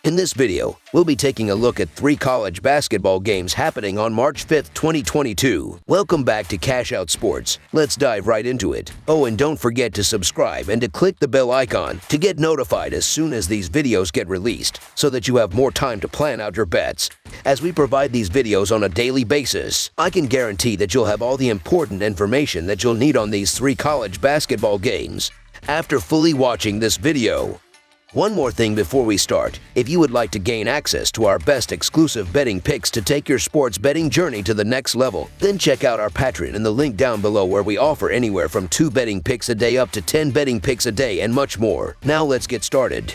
In this video, we'll be taking a look at 3 college basketball games happening on March 5th, 2022. Welcome back to Cash Out Sports. Let's dive right into it. Oh, and don't forget to subscribe and to click the bell icon to get notified as soon as these videos get released, so that you have more time to plan out your bets. As we provide these videos on a daily basis, I can guarantee that you'll have all the important information that you'll need on these 3 college basketball games after fully watching this video. One more thing before we start. If you would like to gain access to our best exclusive betting picks to take your sports betting journey to the next level, then check out our Patreon in the link down below, where we offer anywhere from 2 betting picks a day up to 10 betting picks a day and much more. Now let's get started.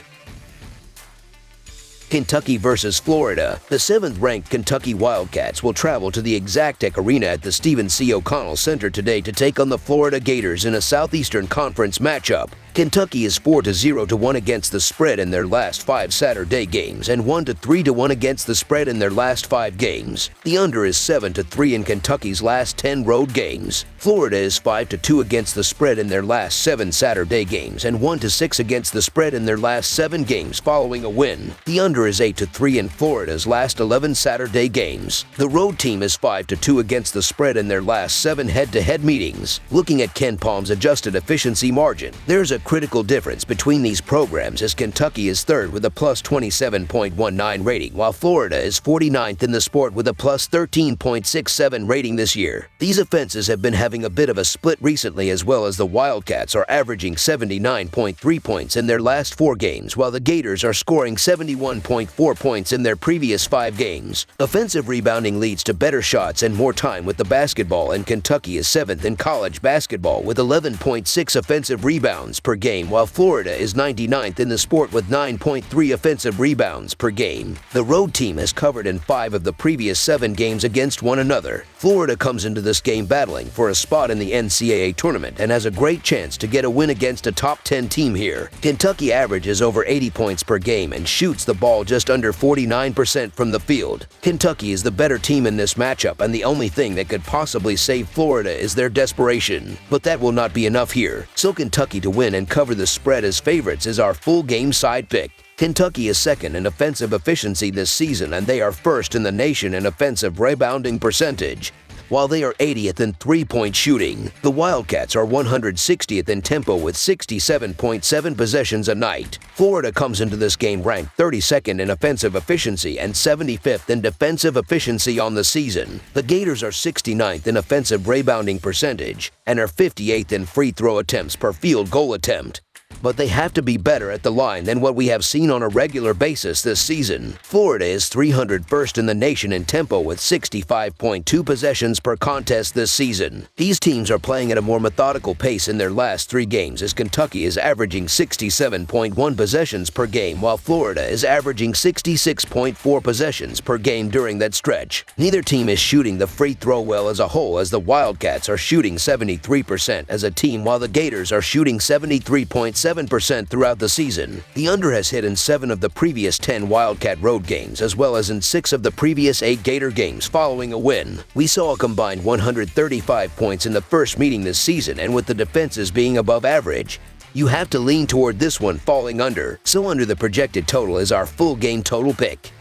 Kentucky versus Florida. The 7th-ranked Kentucky Wildcats will travel to the Exactech Arena at the Stephen C. O'Connell Center today to take on the Florida Gators in a Southeastern Conference matchup. Kentucky is 4-0-1 against the spread in their last 5 Saturday games and 1-3-1 against the spread in their last 5 games. The under is 7-3 in Kentucky's last 10 road games. Florida is 5-2 against the spread in their last 7 Saturday games and 1-6 against the spread in their last 7 games following a win. The under is 8-3 in Florida's last 11 Saturday games. The road team is 5-2 against the spread in their last 7 head-to-head meetings. Looking at KenPom's adjusted efficiency margin, there's a critical difference between these programs, as Kentucky is 3rd with a plus 27.19 rating, while Florida is 49th in the sport with a plus 13.67 rating this year. These offenses have been having a bit of a split recently, as well as the Wildcats are averaging 79.3 points in their last 4 games, while the Gators are scoring 71.4 points in their previous 5 games. Offensive rebounding leads to better shots and more time with the basketball, and Kentucky is 7th in college basketball with 11.6 offensive rebounds per game, while Florida is 99th in the sport with 9.3 offensive rebounds per game. The road team has covered in 5 of the previous 7 games against one another. Florida comes into this game battling for a spot in the NCAA tournament and has a great chance to get a win against a top 10 team here. Kentucky averages over 80 points per game and shoots the ball just under 49% from the field. Kentucky is the better team in this matchup, and the only thing that could possibly save Florida is their desperation. But that will not be enough here, so Kentucky to win and cover the spread as favorites is our full game side pick. Kentucky is 2nd in offensive efficiency this season, and they are 1st in the nation in offensive rebounding percentage, while they are 80th in 3-point shooting. The Wildcats are 160th in tempo with 67.7 possessions a night. Florida comes into this game ranked 32nd in offensive efficiency and 75th in defensive efficiency on the season. The Gators are 69th in offensive rebounding percentage and are 58th in free throw attempts per field goal attempt. But they have to be better at the line than what we have seen on a regular basis this season. Florida is 301st in the nation in tempo with 65.2 possessions per contest this season. These teams are playing at a more methodical pace in their last 3 games, as Kentucky is averaging 67.1 possessions per game, while Florida is averaging 66.4 possessions per game during that stretch. Neither team is shooting the free throw well as a whole, as the Wildcats are shooting 73% as a team, while the Gators are shooting 73.7% throughout the season. The under has hit in 7 of the previous 10 Wildcat road games, as well as in 6 of the previous 8 Gator games following a win. We saw a combined 135 points in the first meeting this season, and with the defenses being above average, you have to lean toward this one falling under. So under the projected total is our full game total pick.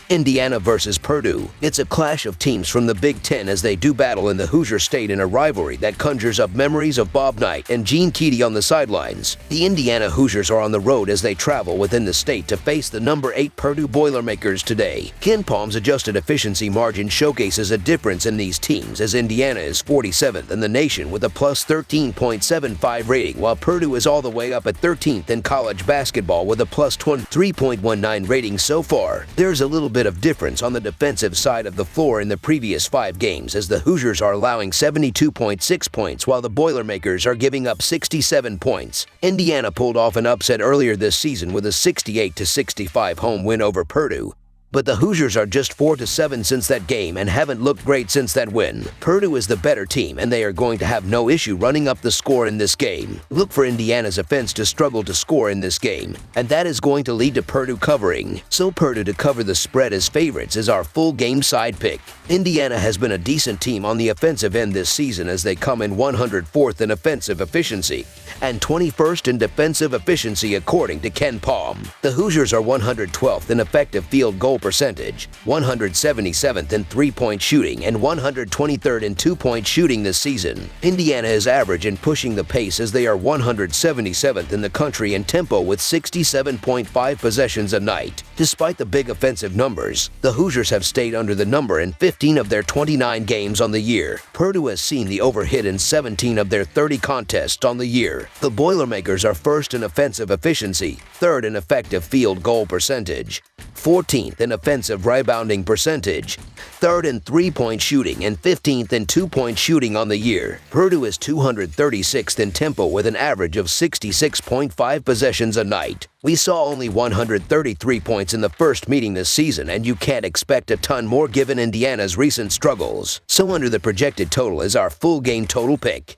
Indiana versus Purdue. It's a clash of teams from the Big Ten as they do battle in the Hoosier State in a rivalry that conjures up memories of Bob Knight and Gene Keady on the sidelines. The Indiana Hoosiers are on the road as they travel within the state to face the number 8 Purdue Boilermakers today. KenPom's adjusted efficiency margin showcases a difference in these teams, as Indiana is 47th in the nation with a plus 13.75 rating, while Purdue is all the way up at 13th in college basketball with a plus 23.19 rating so far. There's a little bit of difference on the defensive side of the floor in the previous 5 games, as the Hoosiers are allowing 72.6 points while the Boilermakers are giving up 67 points. Indiana pulled off an upset earlier this season with a 68-65 home win over Purdue, but the Hoosiers are just 4-7 since that game and haven't looked great since that win. Purdue is the better team, and they are going to have no issue running up the score in this game. Look for Indiana's offense to struggle to score in this game, and that is going to lead to Purdue covering. So Purdue to cover the spread as favorites is our full game side pick. Indiana has been a decent team on the offensive end this season as they come in 104th in offensive efficiency and 21st in defensive efficiency according to Ken Palm. The Hoosiers are 112th in effective field goal percentage, 177th in three-point shooting, and 123rd in two-point shooting this season. Indiana is average in pushing the pace as they are 177th in the country in tempo with 67.5 possessions a night. Despite the big offensive numbers, the Hoosiers have stayed under the number in 15 of their 29 games on the year. Purdue has seen the overhit in 17 of their 30 contests on the year. The Boilermakers are first in offensive efficiency, third in effective field goal percentage, 14th in offensive rebounding percentage, third in three-point shooting, and 15th in two-point shooting on the year. Purdue is 236th in tempo with an average of 66.5 possessions a night. We saw only 133 points in the first meeting this season, and you can't expect a ton more given Indiana's recent struggles. So under the projected total is our full game total pick.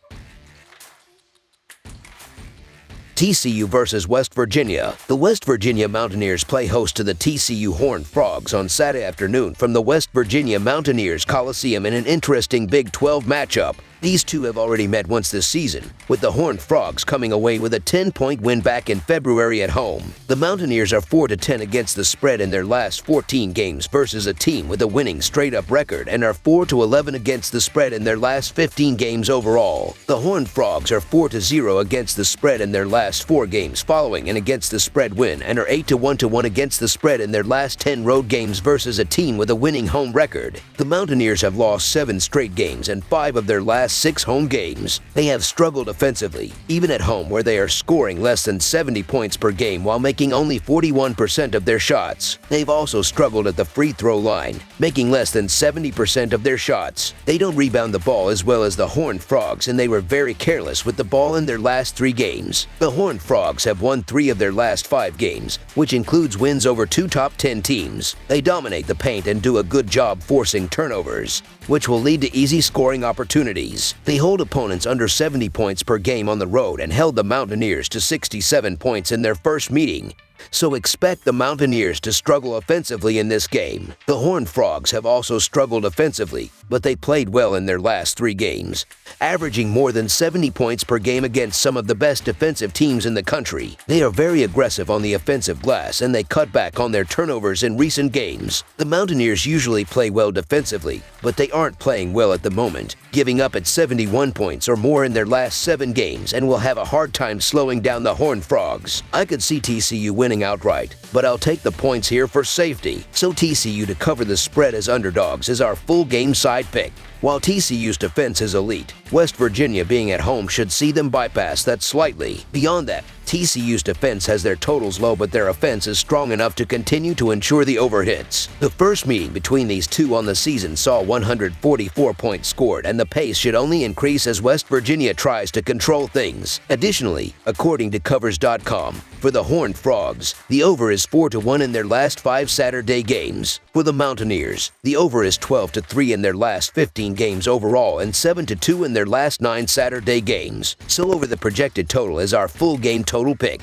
TCU versus West Virginia. The West Virginia Mountaineers play host to the TCU Horned Frogs on Saturday afternoon from the West Virginia Mountaineers Coliseum in an interesting Big 12 matchup. These two have already met once this season, with the Horned Frogs coming away with a 10-point win back in February at home. The Mountaineers are 4-10 against the spread in their last 14 games versus a team with a winning straight-up record and are 4-11 against the spread in their last 15 games overall. The Horned Frogs are 4-0 against the spread in their last 4 games following an against the spread win and are 8-1 against the spread in their last 10 road games versus a team with a winning home record. The Mountaineers have lost 7 straight games and 5 of their last 6 home games. They have struggled offensively, even at home where they are scoring less than 70 points per game while making only 41% of their shots. They've also struggled at the free throw line, making less than 70% of their shots. They don't rebound the ball as well as the Horned Frogs, and they were very careless with the ball in their last 3 games. The Horned Frogs have won 3 of their last 5 games, which includes wins over 2 top 10 teams. They dominate the paint and do a good job forcing turnovers, which will lead to easy scoring opportunities. They hold opponents under 70 points per game on the road and held the Mountaineers to 67 points in their first meeting. So expect the Mountaineers to struggle offensively in this game. The Horned Frogs have also struggled offensively, but they played well in their last 3 games, averaging more than 70 points per game against some of the best defensive teams in the country. They are very aggressive on the offensive glass, and they cut back on their turnovers in recent games. The Mountaineers usually play well defensively, but they aren't playing well at the moment, giving up at 71 points or more in their last 7 games, and will have a hard time slowing down the Horned Frogs. I could see TCU winning outright, but I'll take the points here for safety. So TCU to cover the spread as underdogs is our full game side pick. While TCU's defense is elite, West Virginia being at home should see them bypass that slightly. Beyond that, TCU's defense has their totals low, but their offense is strong enough to continue to ensure the overhits. The first meeting between these two on the season saw 144 points scored, and the pace should only increase as West Virginia tries to control things. Additionally, according to Covers.com, for the Horned Frogs, the over is 4-1 in their last 5 Saturday games. For the Mountaineers, the over is 12-3 in their last 15 games overall and 7-2 in their last 9 Saturday games. So over the projected total is our full game total pick.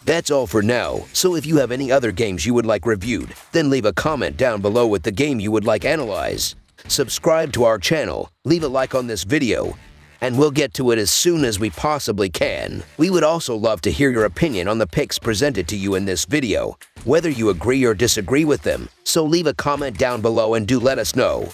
That's all for now, so if you have any other games you would like reviewed, then leave a comment down below with the game you would like analyzed. Subscribe to our channel, leave a like on this video, and we'll get to it as soon as we possibly can. We would also love to hear your opinion on the picks presented to you in this video, whether you agree or disagree with them, so leave a comment down below and do let us know.